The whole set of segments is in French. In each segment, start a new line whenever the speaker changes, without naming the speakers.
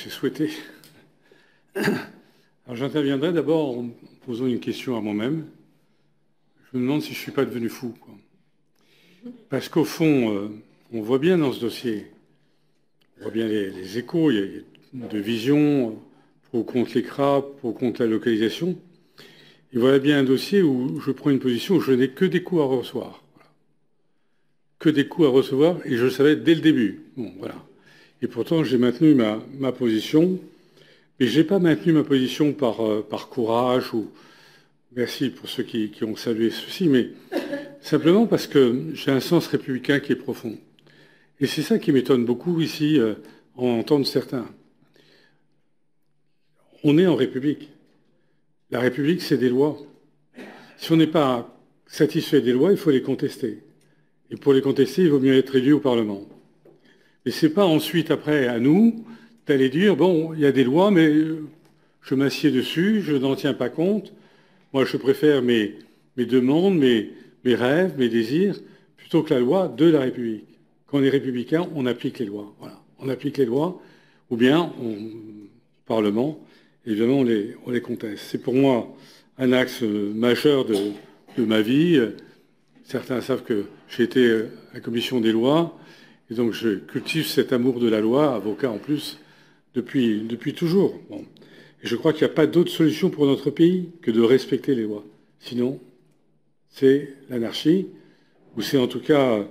j'ai souhaité. Alors j'interviendrai d'abord en posant une question à moi-même. Je me demande si je ne suis pas devenu fou, quoi. Parce qu'au fond, on voit bien dans ce dossier, on voit bien les échos, il y a de visions pour ou contre les CRA, pour ou contre la localisation. Et voilà bien un dossier où je prends une position où je n'ai que des coups à recevoir. Voilà. Que des coups à recevoir, et je le savais dès le début. Bon, voilà. Et pourtant, j'ai maintenu ma position. Mais je n'ai pas maintenu ma position par courage ou merci pour ceux qui ont salué ceci, mais simplement parce que j'ai un sens républicain qui est profond. Et c'est ça qui m'étonne beaucoup ici, en entendre certains. On est en République. La République, c'est des lois. Si on n'est pas satisfait des lois, il faut les contester. Et pour les contester, il vaut mieux être élu au Parlement. Et c'est pas ensuite, après, à nous, d'aller dire, bon, il y a des lois, mais je m'assieds dessus, je n'en tiens pas compte. Moi, je préfère mes demandes, mes rêves, mes désirs, plutôt que la loi de la République. Quand on est républicain, on applique les lois. Voilà. On applique les lois, ou bien, au Parlement, évidemment, on les conteste. C'est pour moi un axe majeur de ma vie. Certains savent que j'ai été à la commission des lois, et donc je cultive cet amour de la loi, avocat en plus, depuis toujours. Bon. Et je crois qu'il n'y a pas d'autre solution pour notre pays que de respecter les lois. Sinon, c'est l'anarchie, ou c'est en tout cas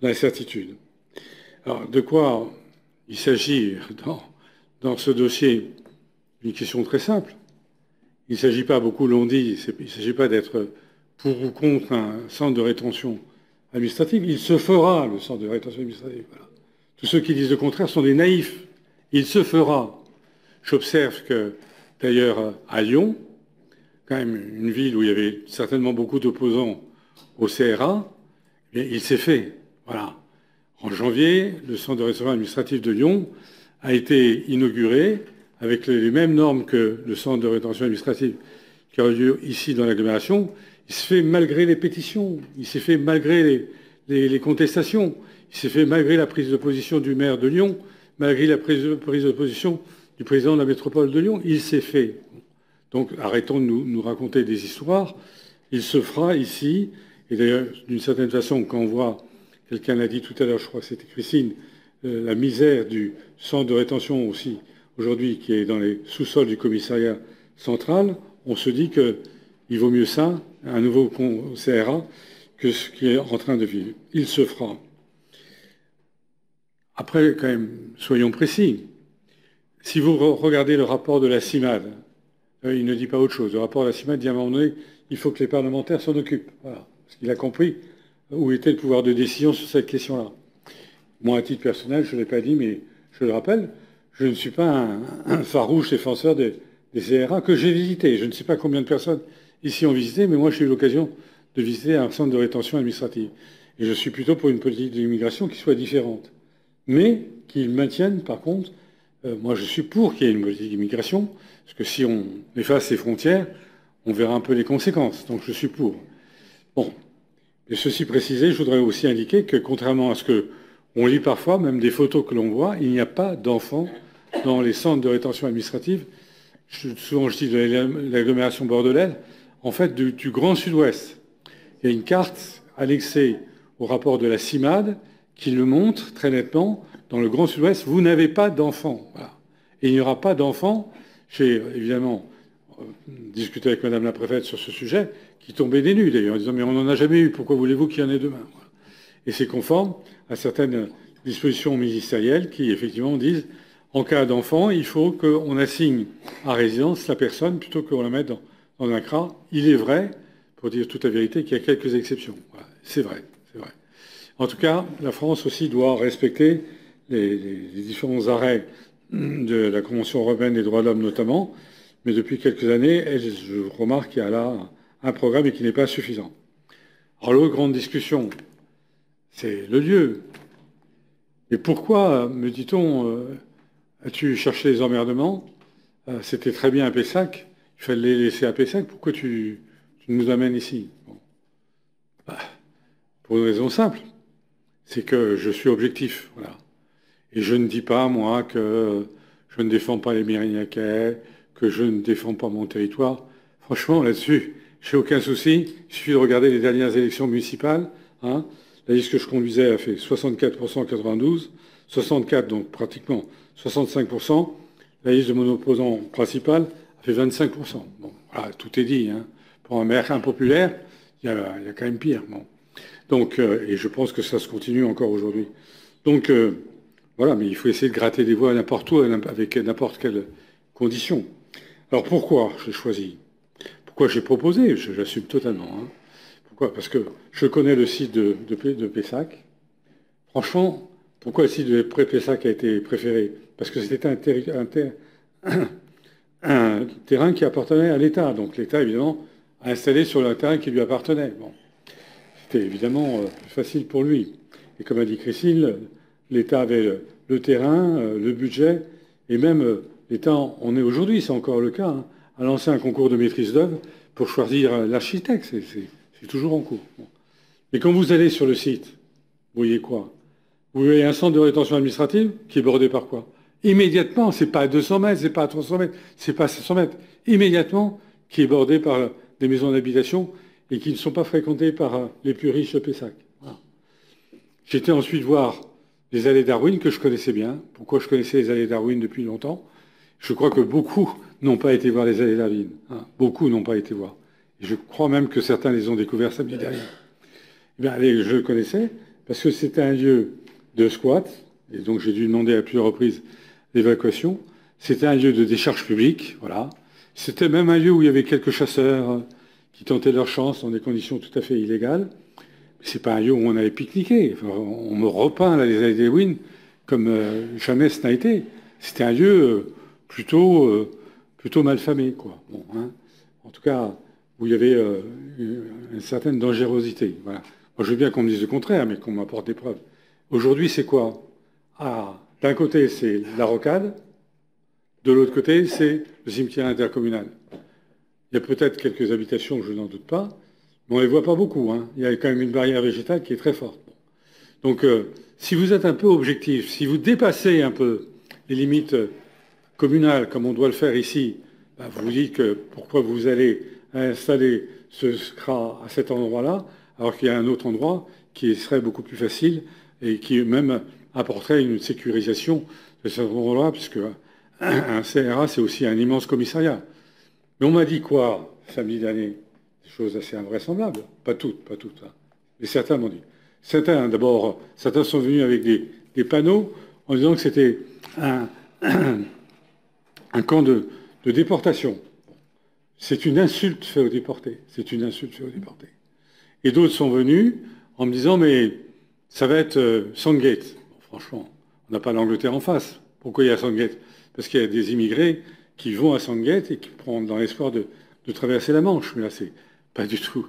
l'incertitude. Alors, de quoi il s'agit dans ce dossier? Une question très simple. Il ne s'agit pas, beaucoup l'ont dit, il ne s'agit pas d'être pour ou contre un centre de rétention administrative. Il se fera, le centre de rétention administrative. Voilà. Tous ceux qui disent le contraire sont des naïfs. Il se fera. J'observe que, d'ailleurs, à Lyon, quand même une ville où il y avait certainement beaucoup d'opposants au CRA, eh il s'est fait. Voilà. En janvier, le centre de rétention administrative de Lyon a été inauguré avec les mêmes normes que le centre de rétention administrative qui a eu lieu ici dans l'agglomération. Il s'est fait malgré les pétitions, il s'est fait malgré les contestations, il s'est fait malgré la prise de position du maire de Lyon, malgré la prise de position du président de la métropole de Lyon. Il s'est fait. Donc arrêtons de nous raconter des histoires. Il se fera ici. Et d'ailleurs, d'une certaine façon, quand on voit, quelqu'un l'a dit tout à l'heure, je crois que c'était Christine, la misère du centre de rétention aussi, aujourd'hui, qui est dans les sous-sols du commissariat central, on se dit qu'il vaut mieux ça, un nouveau CRA, que ce qui est en train de vivre. Il se fera. Après, quand même, soyons précis. Si vous regardez le rapport de la CIMAD, il ne dit pas autre chose. Le rapport de la CIMAD dit à un moment donné, il faut que les parlementaires s'en occupent. Voilà. Parce qu'il a compris où était le pouvoir de décision sur cette question-là. Moi, à titre personnel, je ne l'ai pas dit, mais je le rappelle, je ne suis pas un farouche défenseur des CRA que j'ai visité. Je ne sais pas combien de personnes ici ont visité, mais moi, j'ai eu l'occasion de visiter un centre de rétention administrative. Et je suis plutôt pour une politique d'immigration qui soit différente. Mais qui maintienne, par contre, moi, je suis pour qu'il y ait une politique d'immigration, parce que si on efface ces frontières, on verra un peu les conséquences. Donc, je suis pour. Bon. Et ceci précisé, je voudrais aussi indiquer que, contrairement à ce que on lit parfois, même des photos que l'on voit, il n'y a pas d'enfants dans les centres de rétention administrative. Souvent, je dis de l'agglomération bordelaise, en fait, du Grand Sud-Ouest. Il y a une carte annexée au rapport de la CIMAD qui le montre très nettement. Dans le Grand Sud-Ouest, vous n'avez pas d'enfants. Voilà. Et il n'y aura pas d'enfants. J'ai évidemment discuté avec Madame la préfète sur ce sujet, qui tombait des nues d'ailleurs, en disant mais on n'en a jamais eu, pourquoi voulez-vous qu'il y en ait demain? Voilà. Et c'est conforme à certaines dispositions ministérielles qui effectivement disent en cas d'enfant, il faut qu'on assigne à résidence la personne plutôt qu'on la mette dans un CRA. Il est vrai, pour dire toute la vérité, qu'il y a quelques exceptions. Voilà. C'est vrai, c'est vrai. En tout cas, la France aussi doit respecter les différents arrêts de la Convention européenne des droits de l'homme notamment, mais depuis quelques années, je remarque qu'il y a là un programme et qui n'est pas suffisant. Alors l'autre grande discussion, c'est le lieu. Et pourquoi, me dit-on, as-tu cherché les emmerdements? C'était très bien à Pessac, il fallait les laisser à Pessac, pourquoi tu nous amènes ici? Bon. Bah, pour une raison simple, c'est que je suis objectif. Voilà. Et je ne dis pas, moi, que je ne défends pas les Mérignacais, que je ne défends pas mon territoire. Franchement, là-dessus, j'ai aucun souci. Il suffit de regarder les dernières élections municipales. Hein. La liste que je conduisais a fait 64% en 92, 64, donc pratiquement 65%. La liste de mon opposant principal a fait 25%. Bon, voilà, tout est dit. Hein. Pour un maire impopulaire, il y a quand même pire. Bon. Donc, et je pense que ça se continue encore aujourd'hui. Donc, voilà, mais il faut essayer de gratter des voix n'importe où, avec n'importe quelle condition. Alors, pourquoi j'ai choisi? Pourquoi j'ai proposé? J'assume totalement. Hein. Pourquoi? Parce que je connais le site de Pessac. Franchement, pourquoi le site de Pessac a été préféré? Parce que c'était un terrain qui appartenait à l'État. Donc, l'État, évidemment, a installé sur le terrain qui lui appartenait. Bon. C'était évidemment plus facile pour lui. Et comme a dit Christine, l'État avait le terrain, le budget, et même l'État, on est aujourd'hui, c'est encore le cas, hein, a lancé un concours de maîtrise d'œuvre pour choisir l'architecte. C'est toujours en cours. Bon. Et quand vous allez sur le site, vous voyez quoi? Vous voyez un centre de rétention administrative qui est bordé par quoi? Immédiatement, c'est pas à 200 mètres, c'est pas à 300 mètres, c'est pas à 700 mètres. Immédiatement, qui est bordé par des maisons d'habitation et qui ne sont pas fréquentées par les plus riches de Pessac. Voilà. J'étais ensuite voir les allées Darwin que je connaissais bien. Pourquoi je connaissais les allées Darwin depuis longtemps? Je crois que beaucoup n'ont pas été voir les allées Darwin. Hein. Beaucoup n'ont pas été voir. Et je crois même que certains les ont découverts samedi dernier. Eh bien, je le connaissais parce que c'était un lieu de squat, et donc j'ai dû demander à plusieurs reprises l'évacuation. C'était un lieu de décharge publique, voilà. C'était même un lieu où il y avait quelques chasseurs qui tentaient leur chance dans des conditions tout à fait illégales. Mais c'est pas un lieu où on allait pique-niquer. Enfin, on me repeint là, les allées d'Ewin comme jamais ce n'a été. C'était un lieu plutôt malfamé, quoi. Bon, hein. En tout cas, où il y avait une certaine dangerosité. Voilà. Moi, je veux bien qu'on me dise le contraire, mais qu'on m'apporte des preuves. Aujourd'hui, c'est quoi? Ah, d'un côté, c'est la rocade. De l'autre côté, c'est le cimetière intercommunal. Il y a peut-être quelques habitations, je n'en doute pas, mais on ne les voit pas beaucoup. Hein. Il y a quand même une barrière végétale qui est très forte. Donc, si vous êtes un peu objectif, si vous dépassez un peu les limites communales, comme on doit le faire ici, bah, vous vous dites que pourquoi vous allez installer ce SCRA à cet endroit-là, alors qu'il y a un autre endroit qui serait beaucoup plus facile et qui même apporterait une sécurisation de cet endroit-là, puisque un CRA, c'est aussi un immense commissariat. Mais on m'a dit quoi samedi dernier? Des choses assez invraisemblables. Pas toutes, pas toutes. Hein. Mais certains m'ont dit. Certains, d'abord, certains sont venus avec des panneaux en disant que c'était un camp de déportation. C'est une insulte faite aux déportés. C'est une insulte faite aux déportés. Et d'autres sont venus en me disant, mais ça va être Sandgate. Bon, franchement, on n'a pas l'Angleterre en face. Pourquoi il y a Sandgate? Parce qu'il y a des immigrés qui vont à Sandgate et qui prennent dans l'espoir de traverser la Manche. Mais là, c'est pas du tout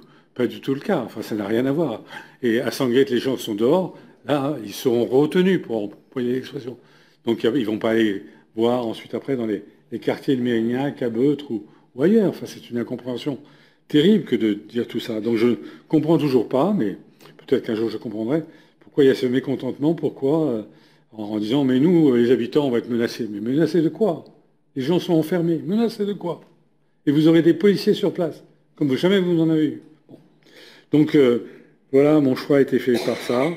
le cas. Enfin, ça n'a rien à voir. Et à Sandgate, les gens sont dehors. Là, ils seront retenus, pour employer l'expression. Donc, ils ne vont pas aller voir ensuite après dans les quartiers de Mérignac, à Beutre ou ailleurs. Enfin, c'est une incompréhension terrible que de dire tout ça. Donc, je ne comprends toujours pas, mais peut-être qu'un jour je comprendrai pourquoi il y a ce mécontentement, pourquoi, en disant, mais nous, les habitants, on va être menacés. Mais menacés de quoi? Les gens sont enfermés. Menacés de quoi? Et vous aurez des policiers sur place, comme jamais vous en avez eu. Bon. Donc, voilà, mon choix a été fait par ça.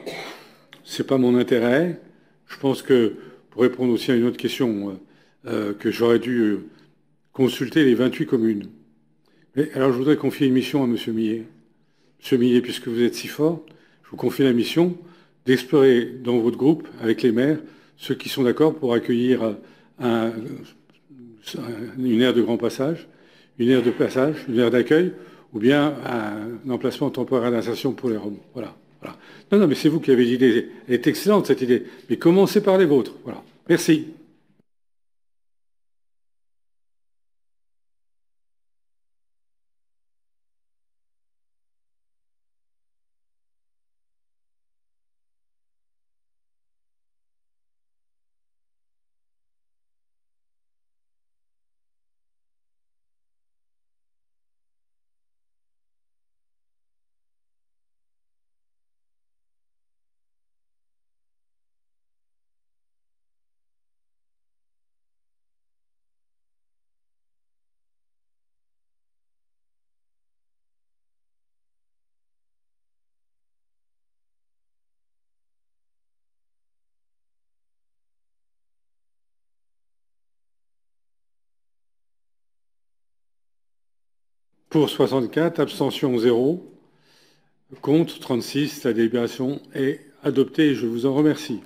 C'est pas mon intérêt. Je pense que, pour répondre aussi à une autre question, que j'aurais dû consulter les 28 communes. Mais alors, je voudrais confier une mission à M. Millet. M. Millet, puisque vous êtes si fort, je vous confie la mission d'explorer dans votre groupe, avec les maires, ceux qui sont d'accord pour accueillir une aire de grand passage, une aire de passage, une aire d'accueil, ou bien un emplacement temporaire d'insertion pour les Roms. Voilà. Voilà. Non, non, mais c'est vous qui avez l'idée. Elle est excellente, cette idée. Mais commencez par les vôtres. Voilà. Merci. Pour 64, abstention 0, contre 36. La délibération est adoptée et je vous en remercie.